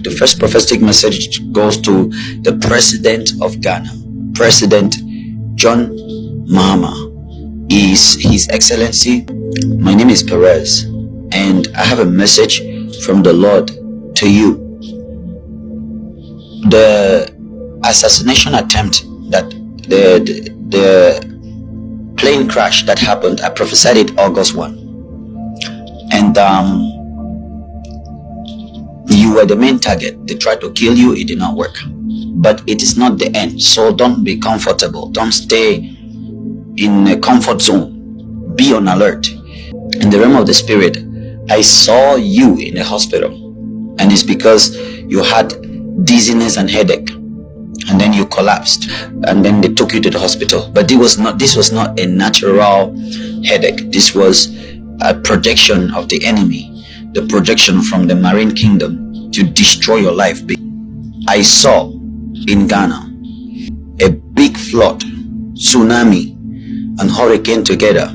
The first prophetic message goes to the President of Ghana, President John Mahama. Is His Excellency. My name is Perez, and I have a message from the Lord to you. The assassination attempt, that the plane crash that happened, I prophesied it August 1, and you were the main target. They tried to kill you, it did not work, but it is not the end. So don't be comfortable, don't stay in a comfort zone, be on alert. In the realm of the spirit, I saw you in a hospital, and it's because you had dizziness and headache, and then you collapsed, and then they took you to the hospital. But this was not a natural headache. This was a projection of the enemy, the projection from the marine kingdom to destroy your life. I saw in Ghana a big flood, tsunami and hurricane together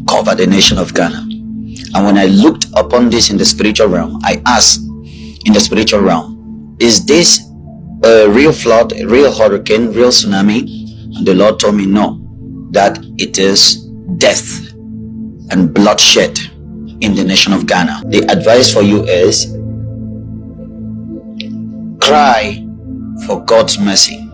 cover the nation of Ghana. And when I looked upon this in the spiritual realm, I asked in the spiritual realm, is this a real flood, a real hurricane, real tsunami? And the Lord told me no, that it is death and bloodshed in the nation of Ghana. The advice for you is cry for God's mercy.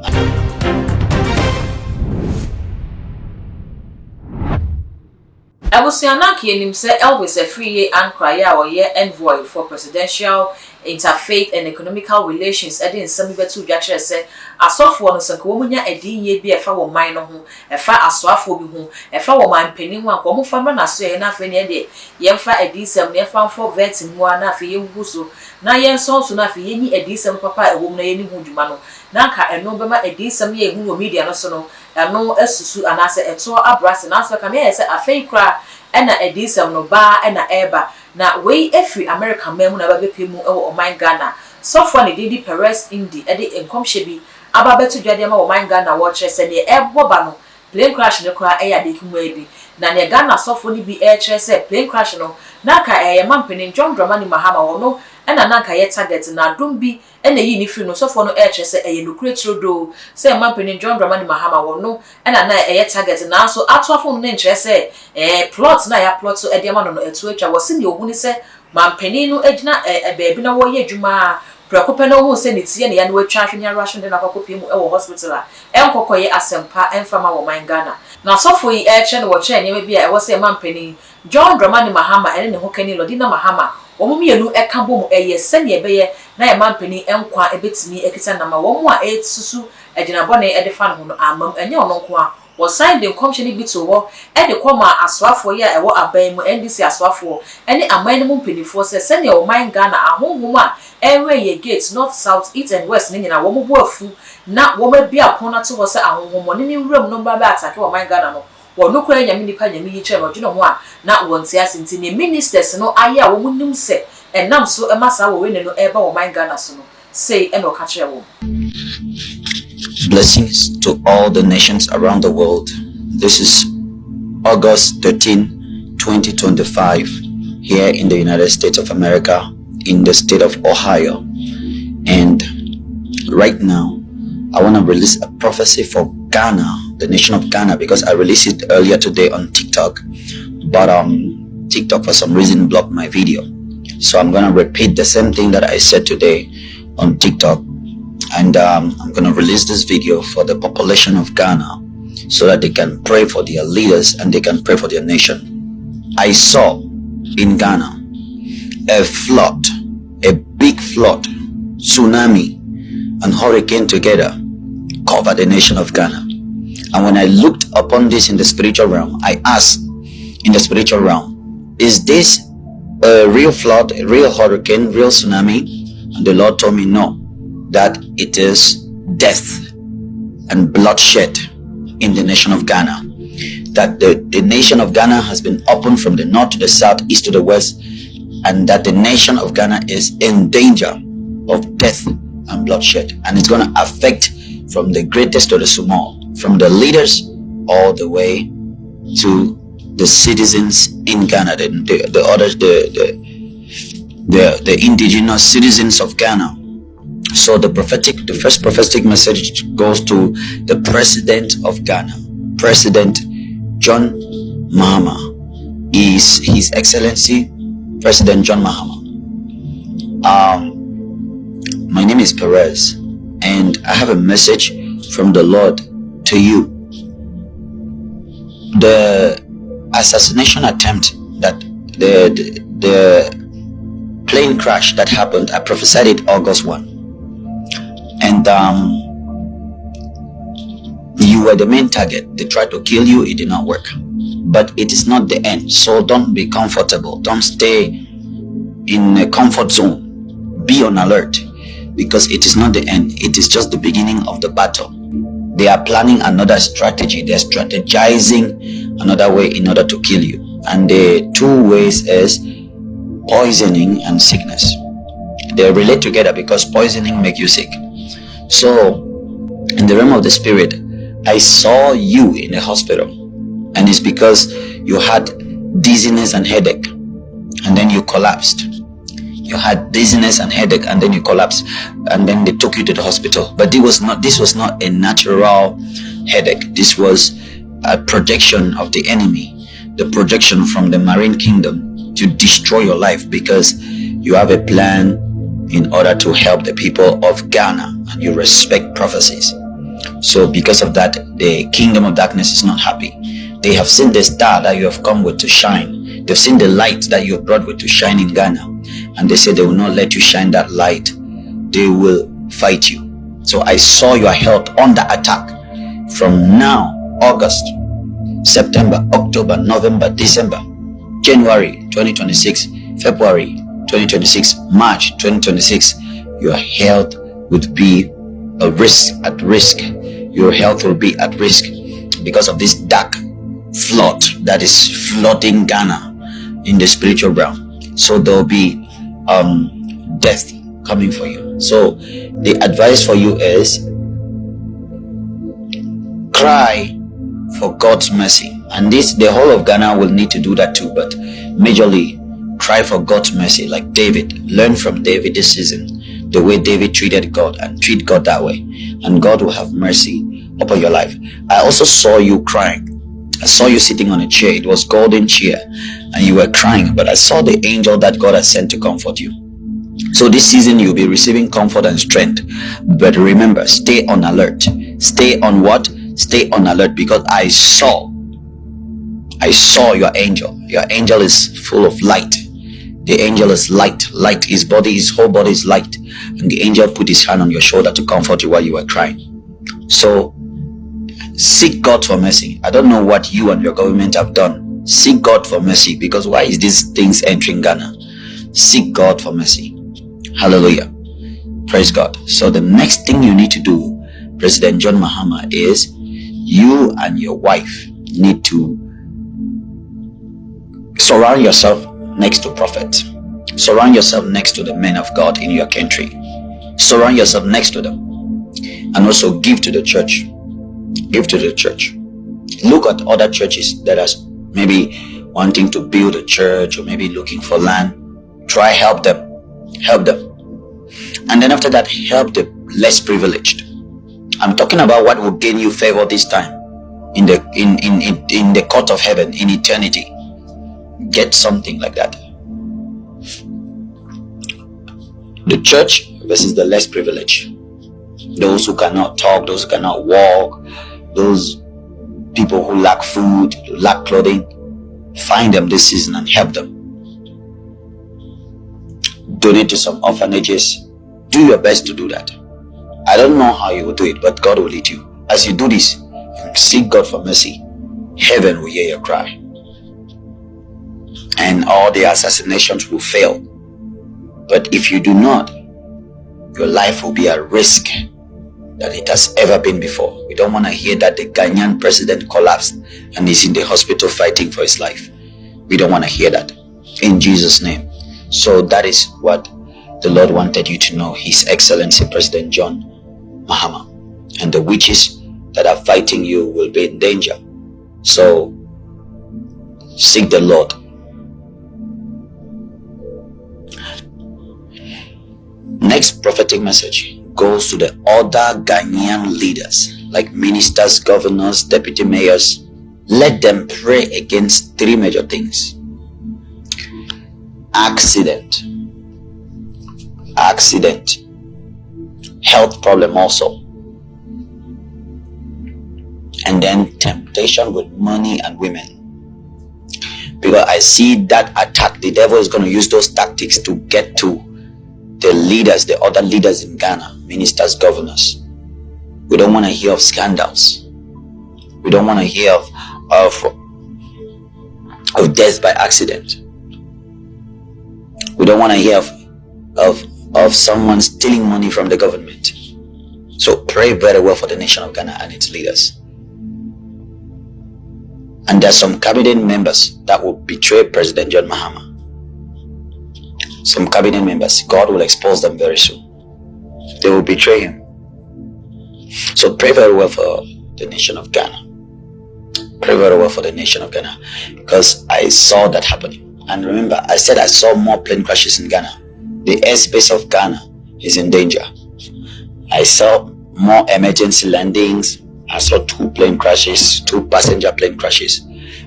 Abusianaki enim Elvis Afriye Ankraya or ye envoy for presidential interfaith and economical relations edi nsam betu dwakere se asofo no sanko womunya edi ye bi efa wo man no ho efa asoafo bi ho efa wo man panin ho anko mo fa na so ye na afa ne de ye mfa edi nsam ne fa mfo vet mu ana afa ye wuso na ye nso so na afa ye ni edi nsam papa ewo mu na ye ni hu dwuma no na nka eno bema edi nsam ye hu wo media no so no eno asusu anase eto abrase na so ka me ye se afei kra ena edisem no ba ena eba na we every American memu na babepe mu ewo oman Ghana so for ne didi Perez indi ede enkomhye bi aba betu dwade ma oman Ghana wo kire se ne ebo ba no plane crash ne kra eya de kimu ebi na ne Ghana so for ni bi e kire se plane crash no na ka mampeni John Dramani Mahama wo no ena na ka ye target na dum bi ena yi ni free no so for no e kire se eye no kretro do se mampeni John Dramani Mahama wo no ena na eye target na so atoafo no ne kire se plot na ya plot so ede ma no etu atwa wo se ne ohuni se mampeni no agina beebi na wo ye adwuma prekope no hu se ne tie ne ya no atwa ahwenya rush de na kwakope mu e wo hospital a enkokoye asempa enfama wo man Ghana na sofo yi e kire no wo kire ne bia e wo se mampeni John Dramani Mahama ene ne hokani Lodina Mahama omumienu eka bom eye sene ebeye na ye mampeni enkwa ebetimi ekita na ma wo mu a esusu agina bone e de fa no no amam enye ono nko a wo sign the commission bi to wo e de koma asoafo ye e wo aban mu NDC asoafo ene aman mu mpenifo se sene o man Ghana ahonhom a ewe ye gate north south east and west ne nyina wo mu boafu na wo ma bia pona to wo se ahonhom ne ni wram no ba ba atake wo man Ghana no wo no kura nyame nipa nyame yi kire no ho a na wo ntia senti ne ministers no aye a wo munim se enam so emasa wo we ne no eba wo man Ghana so no say eno ka kire wo. Blessings to all the nations around the world. This is August 13, 2025 here in the United States of America, in the state of Ohio. And right now I want to release a prophecy for Ghana, the nation of Ghana, because I released it earlier today on TikTok, but TikTok for some reason blocked my video. So I'm going to repeat the same thing that I said today on TikTok, and I'm going to release this video for the population of Ghana so that they can pray for their leaders and they can pray for their nation. I saw in Ghana a flood, a big flood, tsunami and hurricane together cover the nation of Ghana. And when I looked upon this in the spiritual realm, I asked in the spiritual realm, is this a real flood, a real hurricane, real tsunami? And the Lord told me no, that it is death and bloodshed in the nation of Ghana. That the nation of Ghana has been opened from the north to the south, east to the west, and that the nation of Ghana is in danger of death and bloodshed. And it's going to affect from the greatest to the small, from the leaders all the way to the citizens in Ghana, the indigenous citizens of Ghana So the first prophetic message goes to the president of Ghana, President John Mahama. Is His Excellency President John Mahama. My name is Perez, and I have a message from the Lord to you. The assassination attempt, that the plane crash that happened, I prophesied it August 1, and you were the main target. They tried to kill you, it did not work, but it is not the end. So don't be comfortable, don't stay in a comfort zone. Be on alert, because it is not the end, it is just the beginning of the battle. They are planning another strategy, they're strategizing another way in order to kill you, and the two ways is poisoning and sickness. They relate together because poisoning makes you sick. So in the realm of the spirit, I saw you in a hospital, and it's because you had dizziness and headache, and then you collapsed. You had dizziness and headache, and then you collapsed, and then they took you to the hospital. But this was not a natural headache. This was a projection of the enemy, the projection from the marine kingdom to destroy your life, because you have a plan in order to help the people of Ghana, and you respect prophecies. So because of that, the kingdom of darkness is not happy. They have seen the star that you have come with to shine. They've seen the light that you have brought with to shine in Ghana, and they say they will not let you shine that light. They will fight you. So I saw your health under attack from now, August, September, October, November, December, January 2026, February 2026, March 2026. Your health would be at risk. Your health will be at risk because of this dark flood that is flooding Ghana in the spiritual realm. So there will be death coming for you. So the advice for you is cry for God's mercy, and the whole of Ghana will need to do that too, but majorly cry for God's mercy, like David. Learn from David this season, the way David treated God, and treat God that way, and God will have mercy upon your life. I also saw you crying. I saw you sitting on a chair. It was golden chair, and you were crying, but I saw the angel that God has sent to comfort you. So this season you'll be receiving comfort and strength, but remember, stay on alert. Stay on what? Stay on alert, because I saw your angel. Your angel is full of light. The angel is light. His whole body is light, and the angel put his hand on your shoulder to comfort you while you were crying. So seek God for mercy. I don't know what you and your government have done. Seek God for mercy, because why is these things entering Ghana? Seek God for mercy. Hallelujah. Praise God. So the next thing you need to do, President John Mahama, is you and your wife need to surround yourself next to prophets. Surround yourself next to the men of God in your country. Surround yourself next to them, and also give to the church. Give to the church. Look at other churches that are maybe wanting to build a church, or maybe looking for land. Try help them. And then after that, help the less privileged. I'm talking about what will gain you favor this time in the court of heaven, in eternity. Get something like that. The church versus the less privileged. Those who cannot talk, those who cannot walk, those people who lack food, who lack clothing. Find them this season and help them. Donate to some orphanages. Do your best to do that. I don't know how you will do it, but God will lead you. As you do this, seek God for mercy. Heaven will hear your cry, and all the assassinations will fail. But if you do not, your life will be at risk that it has ever been before. We don't want to hear that the Ghanaian president collapsed and is in the hospital fighting for his life. We don't want to hear that, in Jesus' name. So that is what the Lord wanted you to know. His Excellency President John Mahama, and the witches that are fighting you will be in danger. So seek the Lord. Next prophetic message goes to the other Ghanaian leaders, like ministers, governors, deputy mayors. Let them pray against three major things: accident, health problem also, and then temptation with money and women. Because I see that attack, the devil is going to use those tactics to get to the leaders, the other leaders in Ghana, ministers, governors. We don't want to hear of scandals. We don't want to hear of death by accident. We don't want to hear of someone stealing money from the government. So pray very well for the nation of Ghana and its leaders. And there's some cabinet members that will betray President John Mahama. Some cabinet members, God will expose them very soon. They will betray him. So pray very well for the nation of Ghana. Pray very well for the nation of Ghana, because I saw that happening. And remember, I said I saw more plane crashes in Ghana. The airspace of Ghana is in danger. I saw more emergency landings. I saw 2 plane crashes, 2 passenger plane crashes,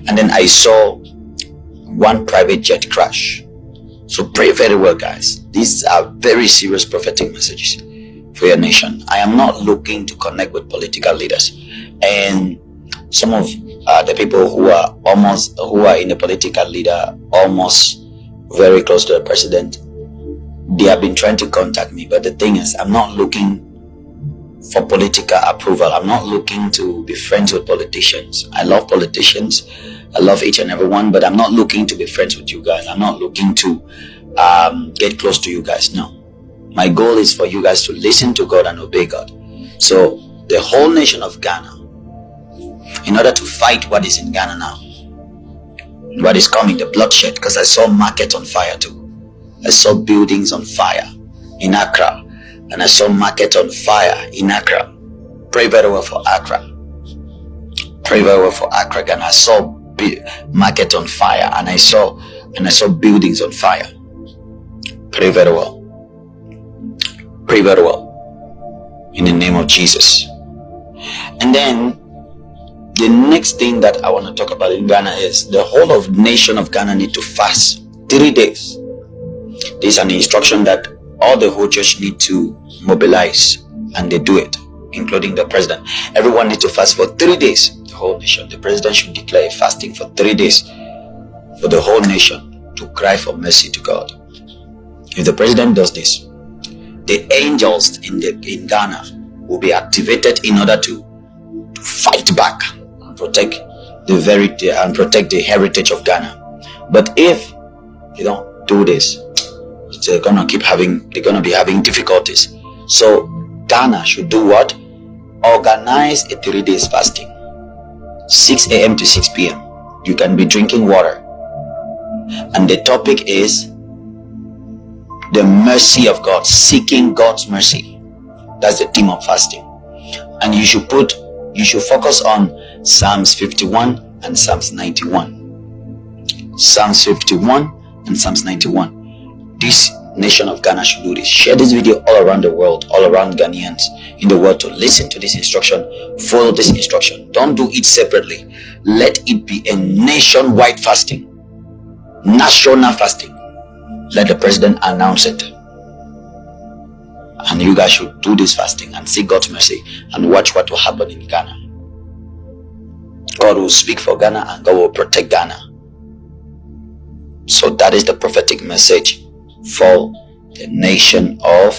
and then I saw 1 private jet crash. So pray very well, guys. These are very serious prophetic messages for your nation. I am not looking to connect with political leaders, and some of the people who are in the political leader, almost very close to the president, they have been trying to contact me. But the thing is, I'm not looking for political approval. I'm not looking to be friends with politicians. I love politicians. I love each and every one, but I'm not looking to be friends with you guys. I'm not looking to get close to you guys. No. My goal is for you guys to listen to God and obey God. So the whole nation of Ghana, in order to fight what is in Ghana now, what is coming, the bloodshed, because I saw market on fire too. I saw buildings on fire in Accra, and I saw market on fire in Accra. Pray very well for Accra. Pray very well for Accra, Ghana. I saw market on fire, and I saw buildings on fire. Pray very well. Pray very well in the name of Jesus. And then the next thing that I want to talk about in Ghana is the whole of nation of Ghana need to fast 3 days. This is an instruction that all the whole church need to mobilize, and they do it, including the president. Everyone needs to fast for 3 days. The whole nation. The president should declare a fasting for 3 days for the whole nation to cry for mercy to God. If the president does this, the angels in Ghana will be activated in order to fight back and protect the heritage of Ghana. But if you don't do this, they're gonna be having difficulties. So Ghana should do what? Organize a 3 days fasting, 6 a.m. to 6 p.m. You can be drinking water, and the topic is the mercy of God, seeking God's mercy. That's the theme of fasting. And you should focus on Psalms 51 and Psalms 91. Psalms 51 and Psalms 91. This nation of Ghana should do this. Share this video all around the world, all around Ghanaians in the world to listen to this instruction. Follow this instruction. Don't do it separately. Let it be a nationwide fasting, national fasting. Let the president announce it, and you guys should do this fasting and seek God's mercy and watch what will happen in Ghana. God will speak for Ghana, and God will protect Ghana. So that is the prophetic message for the nation of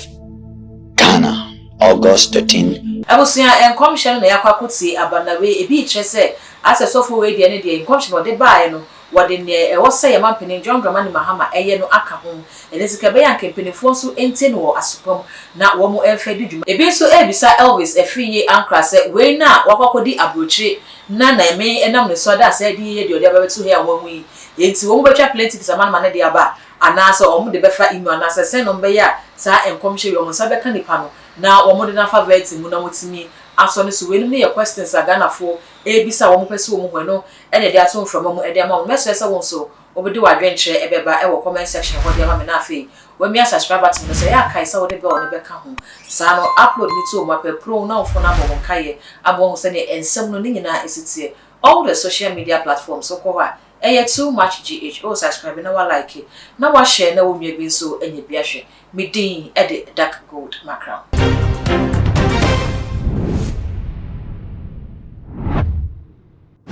Ghana. August 13. Abusia enkomhye na yakwakuti abanawe ebi kyerese asesofo we de ne de enkomhye no de bae no wode ne wose yamampene John Dramani Mahama eye no aka ho enesika be yanke mpenefo so enti no asopam na wo mo emfedi dwuma ebi so ebisa Elvis efriye ankra se we na wakwakodi abrochi na na eme enam ne so da se di ye de ode ababetu he awon wi enti wo mo betwa plenty kisamana mane de aba anasa omo de befa inu anasa se no mbe ya sa enkomhye yo mo sabe ka nipa no na wo mo de na faveti mu na motimi aso ne so we no ye questions agana fo ebisa wo mo pese wo mo hweno ene de aso from mo e de ma mo meso se won so obedi wadwenkyere ebeba e wo comment section ho de ma me na afi when me subscribe button no say ya kai say wo de be o ne be ka ho sa no upload ni to mo pe pro na ofo na bo kai abo ho say ne ensem no ni nyina esitie all the social media platforms so ko ha too much gh o subscribe na wa like it na wa share na wo nwa bi so enye bi ahwe me din e de dark gold macron.